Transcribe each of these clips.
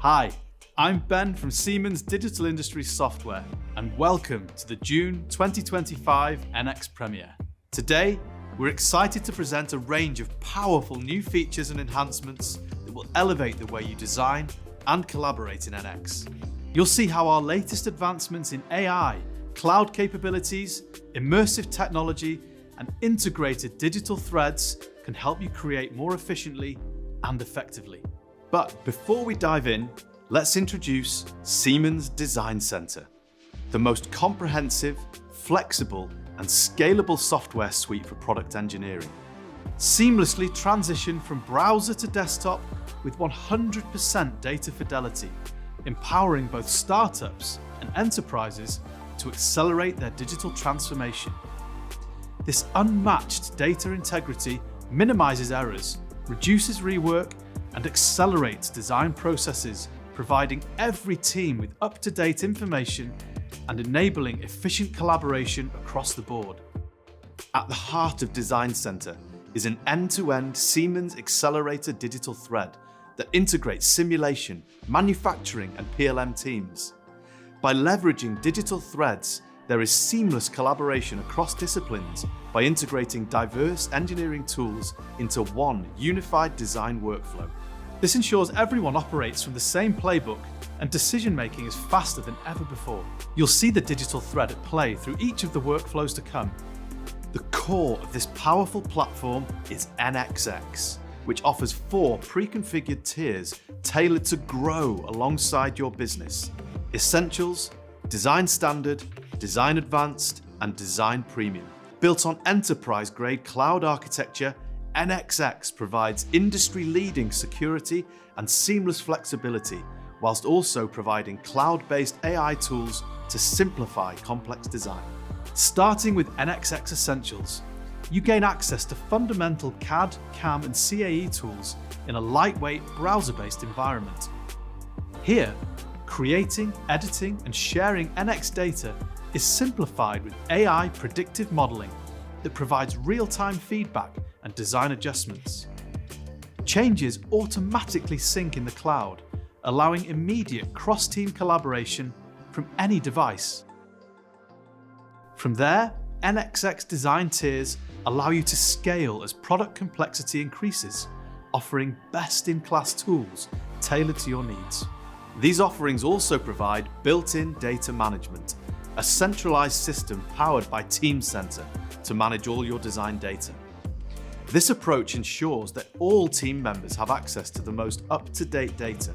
Hi, I'm Ben from Siemens Digital Industry Software, and welcome to the June 2025 NX premiere. Today, we're excited to present a range of powerful new features and enhancements that will elevate the way you design and collaborate in NX. You'll see how our latest advancements in AI, cloud capabilities, immersive technology, and integrated digital threads can help you create more efficiently and effectively. But before we dive in, let's introduce Siemens Designcenter, the most comprehensive, flexible, and scalable software suite for product engineering. Seamlessly transition from browser to desktop with 100% data fidelity, empowering both startups and enterprises to accelerate their digital transformation. This unmatched data integrity minimizes errors, reduces rework, and accelerates design processes, providing every team with up-to-date information and enabling efficient collaboration across the board. At the heart of Designcenter is an end-to-end Siemens Accelerator digital thread that integrates simulation, manufacturing, and PLM teams. By leveraging digital threads, there is seamless collaboration across disciplines by integrating diverse engineering tools into one unified design workflow. This ensures everyone operates from the same playbook and decision-making is faster than ever before. You'll see the digital thread at play through each of the workflows to come. The core of this powerful platform is NXX, which offers 4 pre-configured tiers tailored to grow alongside your business: Essentials, Design Standard, Design Advanced, and Design Premium. Built on enterprise-grade cloud architecture, NXX provides industry-leading security and seamless flexibility, whilst also providing cloud-based AI tools to simplify complex design. Starting with NXX Essentials, you gain access to fundamental CAD, CAM, and CAE tools in a lightweight, browser-based environment. Here, creating, editing, and sharing NX data is simplified with AI predictive modeling that provides real-time feedback and design adjustments. Changes automatically sync in the cloud, allowing immediate cross-team collaboration from any device. From there, NXX design tiers allow you to scale as product complexity increases, offering best-in-class tools tailored to your needs. These offerings also provide built-in data management, a centralized system powered by Teamcenter to manage all your design data. This approach ensures that all team members have access to the most up-to-date data,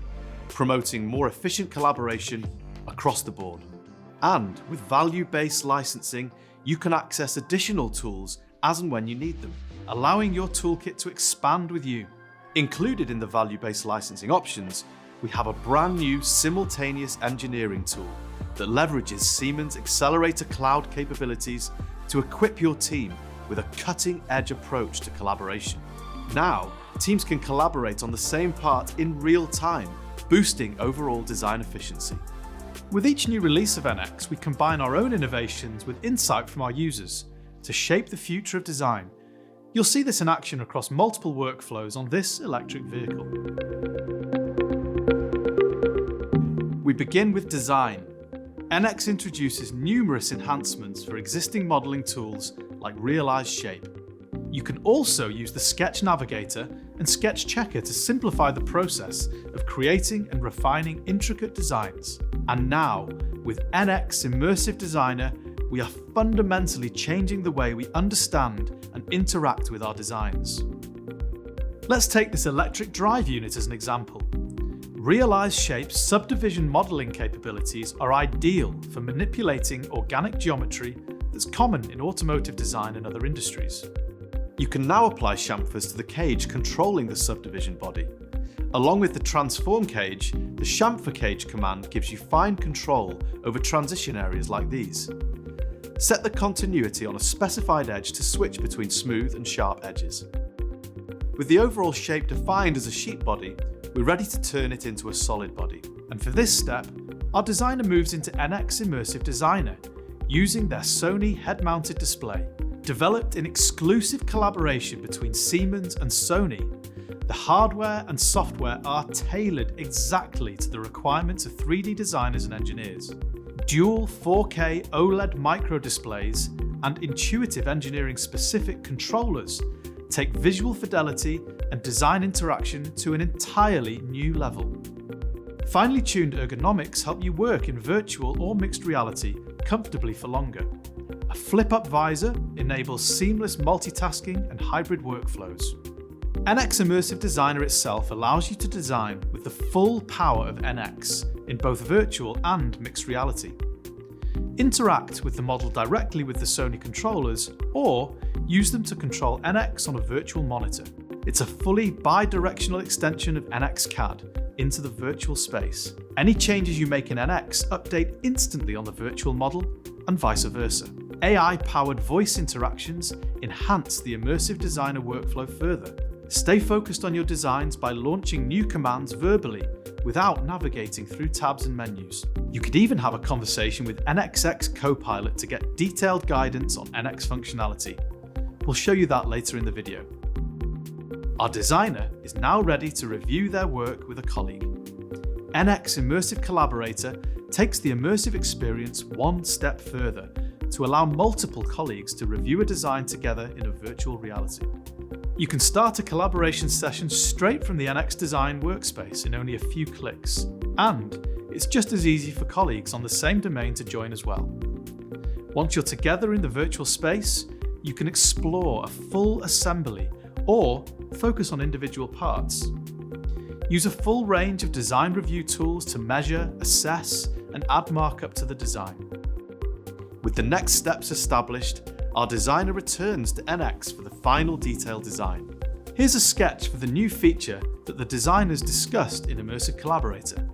promoting more efficient collaboration across the board. And with value-based licensing, you can access additional tools as and when you need them, allowing your toolkit to expand with you. Included in the value-based licensing options, we have a brand new simultaneous engineering tool that leverages Siemens Accelerator cloud capabilities to equip your team with a cutting-edge approach to collaboration. Now, teams can collaborate on the same part in real time, boosting overall design efficiency. With each new release of NX, we combine our own innovations with insight from our users to shape the future of design. You'll see this in action across multiple workflows on this electric vehicle. We begin with design. NX introduces numerous enhancements for existing modeling tools like Realize Shape. You can also use the Sketch Navigator and Sketch Checker to simplify the process of creating and refining intricate designs. And now, with NX Immersive Designer, we are fundamentally changing the way we understand and interact with our designs. Let's take this electric drive unit as an example. Realize Shape's subdivision modeling capabilities are ideal for manipulating organic geometry that's common in automotive design and other industries. You can now apply chamfers to the cage controlling the subdivision body. Along with the transform cage, the chamfer cage command gives you fine control over transition areas like these. Set the continuity on a specified edge to switch between smooth and sharp edges. With the overall shape defined as a sheet body, we're ready to turn it into a solid body. And for this step, our designer moves into NX Immersive Designer, using their Sony head-mounted display. Developed in exclusive collaboration between Siemens and Sony, the The hardware and software are tailored exactly to the requirements of 3D designers and engineers. Dual 4K OLED microdisplays and intuitive engineering-specific controllers take visual fidelity and design interaction to an entirely new level. Finely tuned ergonomics help you work in virtual or mixed reality comfortably for longer. A flip-up visor enables seamless multitasking and hybrid workflows. NX Immersive Designer itself allows you to design with the full power of NX in both virtual and mixed reality. Interact with the model directly with the Sony controllers or use them to control NX on a virtual monitor. It's a fully bi-directional extension of NX CAD into the virtual space. Any changes you make in NX update instantly on the virtual model and vice versa. AI-powered voice interactions enhance the Immersive Designer workflow further. Stay focused on your designs by launching new commands verbally without navigating through tabs and menus. You could even have a conversation with X Copilot to get detailed guidance on NX functionality. We'll show you that later in the video. Our designer is now ready to review their work with a colleague. NX Immersive Collaborator takes the immersive experience one step further to allow multiple colleagues to review a design together in a virtual reality. You can start a collaboration session straight from the NX Design workspace in only a few clicks, and it's just as easy for colleagues on the same domain to join as well. Once you're together in the virtual space, you can explore a full assembly or focus on individual parts. Use a full range of design review tools to measure, assess, and add markup to the design. With the next steps established, our designer returns to NX for the final detailed design. Here's a sketch for the new feature that the designers discussed in Immersive Collaborator.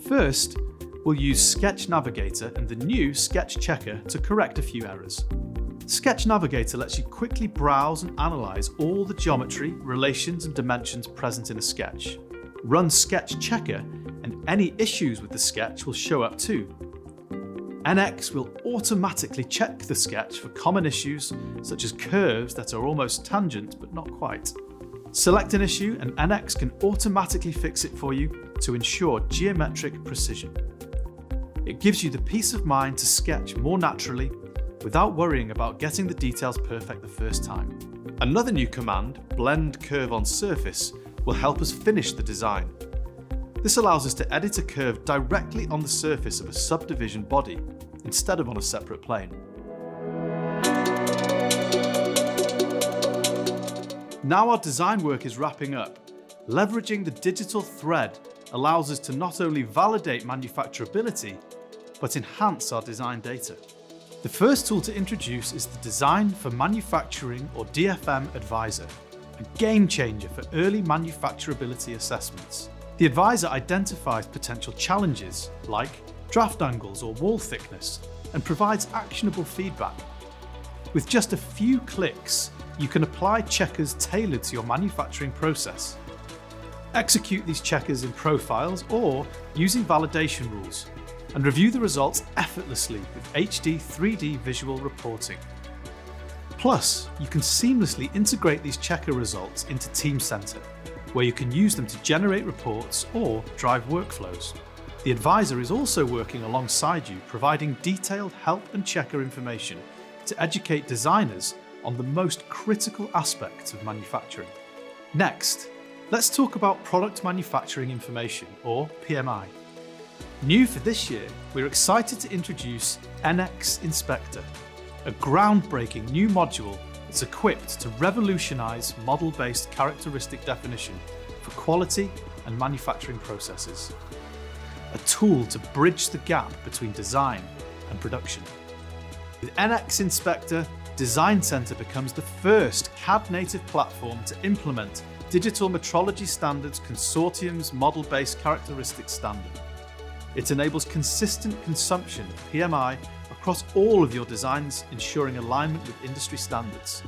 First, we'll use Sketch Navigator and the new Sketch Checker to correct a few errors. Sketch Navigator lets you quickly browse and analyze all the geometry, relations, and dimensions present in a sketch. Run Sketch Checker, and any issues with the sketch will show up too. NX will automatically check the sketch for common issues such as curves that are almost tangent but not quite. Select an issue and NX can automatically fix it for you to ensure geometric precision. It gives you the peace of mind to sketch more naturally without worrying about getting the details perfect the first time. Another new command, Blend Curve on Surface, will help us finish the design. This allows us to edit a curve directly on the surface of a subdivision body, instead of on a separate plane. Now our design work is wrapping up. Leveraging the digital thread allows us to not only validate manufacturability, but enhance our design data. The first tool to introduce is the Design for Manufacturing or DFM Advisor, a game changer for early manufacturability assessments. The advisor identifies potential challenges like draft angles or wall thickness and provides actionable feedback. With just a few clicks, you can apply checkers tailored to your manufacturing process. Execute these checkers in profiles or using validation rules, and review the results effortlessly with HD 3D visual reporting. Plus, you can seamlessly integrate these checker results into Designcenter, where you can use them to generate reports or drive workflows. The advisor is also working alongside you, providing detailed help and checker information to educate designers on the most critical aspects of manufacturing. Next, let's talk about Product Manufacturing Information, or PMI. New for this year, we're excited to introduce NX Inspector, a groundbreaking new module that's equipped to revolutionize model-based characteristic definition for quality and manufacturing processes. A tool to bridge the gap between design and production. With NX Inspector, Designcenter becomes the first CAD-native platform to implement Digital Metrology Standards Consortium's model-based characteristics standard. It enables consistent consumption of PMI across all of your designs, ensuring alignment with industry standards.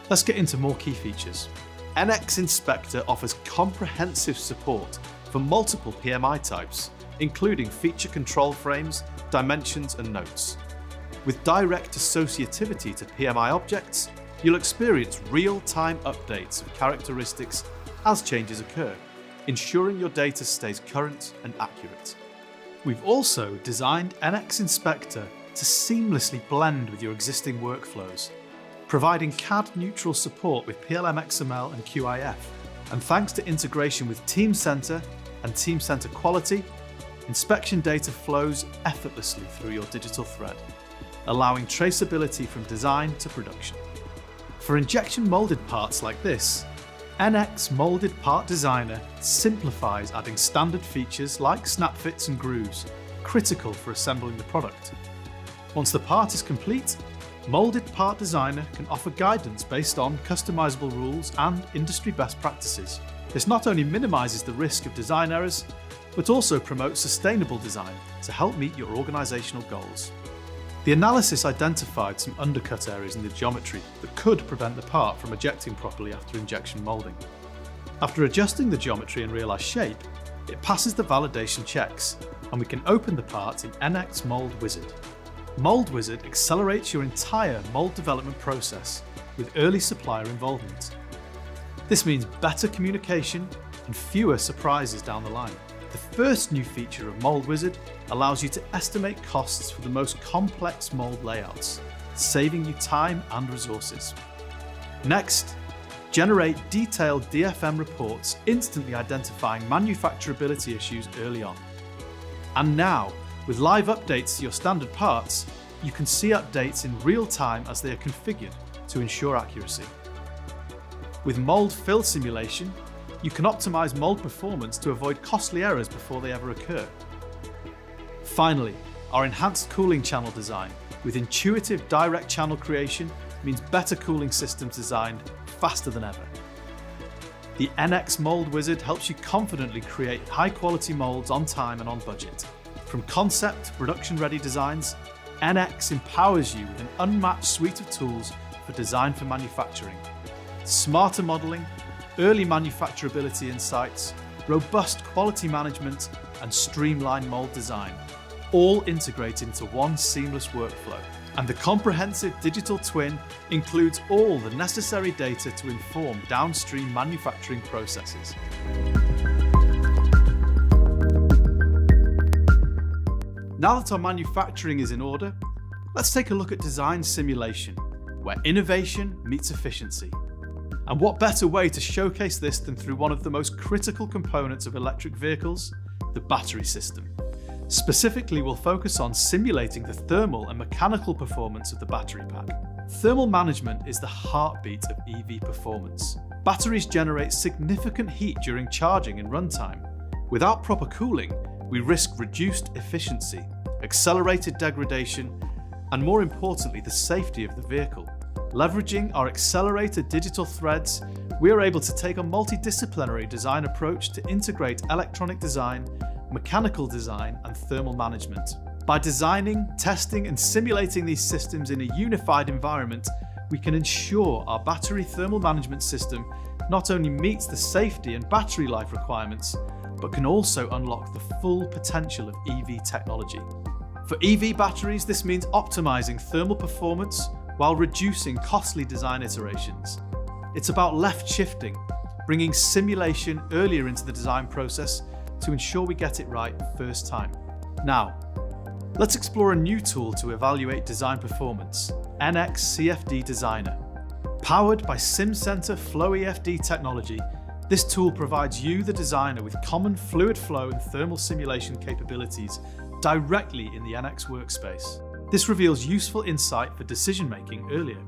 Let's get into more key features. NX Inspector offers comprehensive support for multiple PMI types, including feature control frames, dimensions, and notes. With direct associativity to PMI objects, you'll experience real-time updates of characteristics as changes occur, ensuring your data stays current and accurate. We've also designed NX Inspector to seamlessly blend with your existing workflows, providing CAD-neutral support with PLM XML and QIF. And thanks to integration with Teamcenter and Teamcenter Quality, inspection data flows effortlessly through your digital thread, allowing traceability from design to production. For injection molded parts like this, NX Molded Part Designer simplifies adding standard features like snap fits and grooves, critical for assembling the product. Once the part is complete, Molded Part Designer can offer guidance based on customizable rules and industry best practices. This not only minimizes the risk of design errors, but also promotes sustainable design to help meet your organizational goals. The analysis identified some undercut areas in the geometry that could prevent the part from ejecting properly after injection molding. After adjusting the geometry and realized shape, it passes the validation checks, and we can open the part in NX Mold Wizard. Mold Wizard accelerates your entire mold development process with early supplier involvement. This means better communication and fewer surprises down the line. The first new feature of Mold Wizard allows you to estimate costs for the most complex mold layouts, saving you time and resources. Next, generate detailed DFM reports instantly identifying manufacturability issues early on. And now, with live updates to your standard parts, you can see updates in real time as they are configured to ensure accuracy. With mold fill simulation, you can optimize mold performance to avoid costly errors before they ever occur. Finally, our enhanced cooling channel design with intuitive direct channel creation means better cooling systems designed faster than ever. The NX Mold Wizard helps you confidently create high-quality molds on time and on budget. From concept to production-ready designs, NX empowers you with an unmatched suite of tools for design for manufacturing. Smarter modeling, early manufacturability insights, robust quality management, and streamlined mold design, all integrate into one seamless workflow. And the comprehensive digital twin includes all the necessary data to inform downstream manufacturing processes. Now that our manufacturing is in order, let's take a look at design simulation, where innovation meets efficiency. And what better way to showcase this than through one of the most critical components of electric vehicles, the battery system. Specifically, we'll focus on simulating the thermal and mechanical performance of the battery pack. Thermal management is the heartbeat of EV performance. Batteries generate significant heat during charging and runtime. Without proper cooling, we risk reduced efficiency, accelerated degradation, and more importantly, the safety of the vehicle. Leveraging our accelerated digital threads, we are able to take a multidisciplinary design approach to integrate electronic design, mechanical design, and thermal management. By designing, testing, and simulating these systems in a unified environment, we can ensure our battery thermal management system not only meets the safety and battery life requirements, but can also unlock the full potential of EV technology. For EV batteries, this means optimizing thermal performance while reducing costly design iterations. It's about left shifting, bringing simulation earlier into the design process to ensure we get it right first time. Now, let's explore a new tool to evaluate design performance, NX CFD Designer. Powered by Siemens Flow EFD technology, this tool provides you, the designer, with common fluid flow and thermal simulation capabilities directly in the NX workspace. This reveals useful insight for decision-making earlier.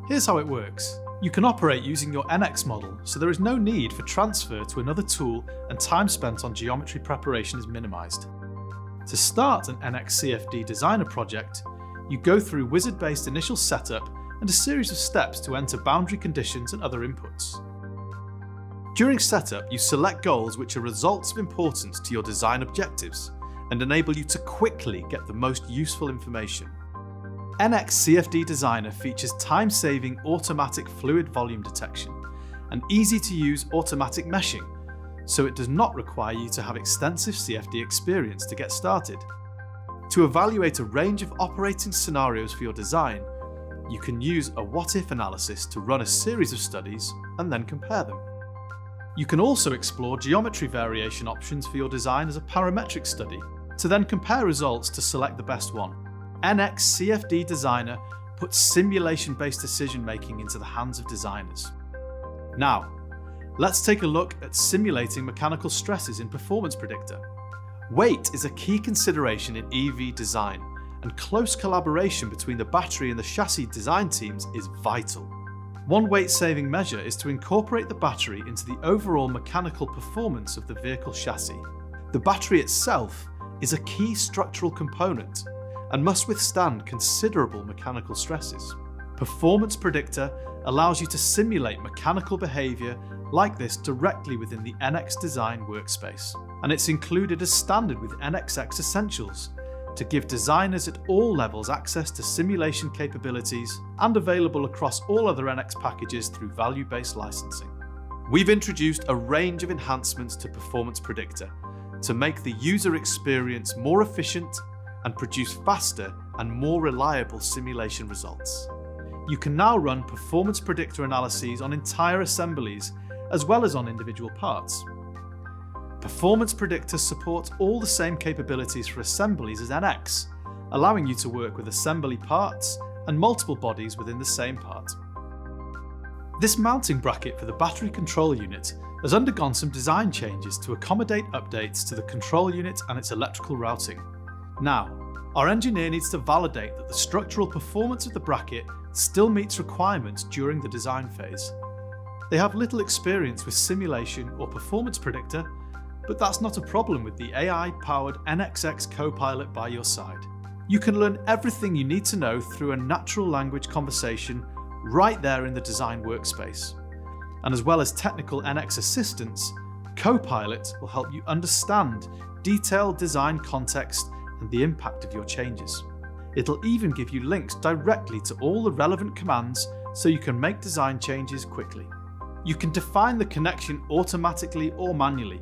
Here's how it works. You can operate using your NX model, so there is no need for transfer to another tool and time spent on geometry preparation is minimized. To start an NX CFD Designer project, you go through wizard-based initial setup and a series of steps to enter boundary conditions and other inputs. During setup, you select goals which are results of importance to your design objectives and enable you to quickly get the most useful information. NX CFD Designer features time-saving automatic fluid volume detection and easy-to-use automatic meshing, so it does not require you to have extensive CFD experience to get started. To evaluate a range of operating scenarios for your design, you can use a what-if analysis to run a series of studies and then compare them. You can also explore geometry variation options for your design as a parametric study, to then compare results to select the best one. NX CFD Designer puts simulation-based decision-making into the hands of designers. Now, let's take a look at simulating mechanical stresses in Performance Predictor. Weight is a key consideration in EV design, and close collaboration between the battery and the chassis design teams is vital. One weight-saving measure is to incorporate the battery into the overall mechanical performance of the vehicle chassis. The battery itself is a key structural component and must withstand considerable mechanical stresses. Performance Predictor allows you to simulate mechanical behaviour like this directly within the NX Design workspace, and it's included as standard with NXX Essentials to give designers at all levels access to simulation capabilities and available across all other NX packages through value-based licensing. We've introduced a range of enhancements to Performance Predictor to make the user experience more efficient and produce faster and more reliable simulation results. You can now run Performance Predictor analyses on entire assemblies as well as on individual parts. Performance Predictor supports all the same capabilities for assemblies as NX, allowing you to work with assembly parts and multiple bodies within the same part. This mounting bracket for the battery control unit has undergone some design changes to accommodate updates to the control unit and its electrical routing. Now, our engineer needs to validate that the structural performance of the bracket still meets requirements during the design phase. They have little experience with simulation or Performance Predictor, but that's not a problem with the AI-powered NXX Copilot by your side. You can learn everything you need to know through a natural language conversation right there in the design workspace. And as well as technical NX assistance, Copilot will help you understand detailed design context and the impact of your changes. It'll even give you links directly to all the relevant commands so you can make design changes quickly. You can define the connection automatically or manually.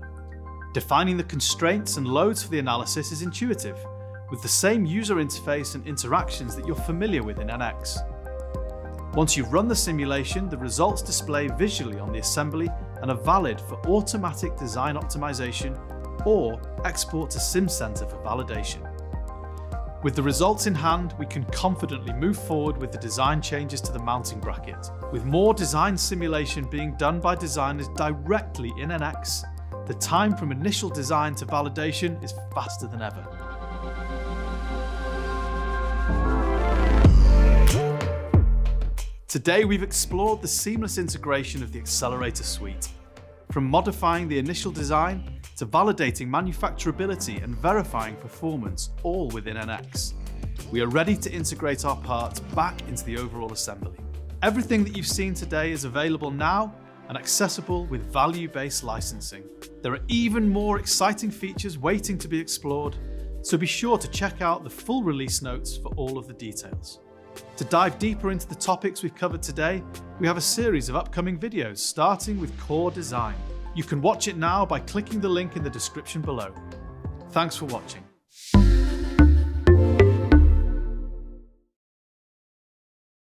Defining the constraints and loads for the analysis is intuitive, with the same user interface and interactions that you're familiar with in NX. Once you've run the simulation, the results display visually on the assembly and are valid for automatic design optimization or export to Siemens for validation. With the results in hand, we can confidently move forward with the design changes to the mounting bracket. With more design simulation being done by designers directly in NX, the time from initial design to validation is faster than ever. Today we've explored the seamless integration of the Accelerator suite. From modifying the initial design to validating manufacturability and verifying performance, all within NX. We are ready to integrate our parts back into the overall assembly. Everything that you've seen today is available now and accessible with value-based licensing. There are even more exciting features waiting to be explored, so be sure to check out the full release notes for all of the details. To dive deeper into the topics we've covered today, we have a series of upcoming videos starting with core design. You can watch it now by clicking the link in the description below. Thanks for watching.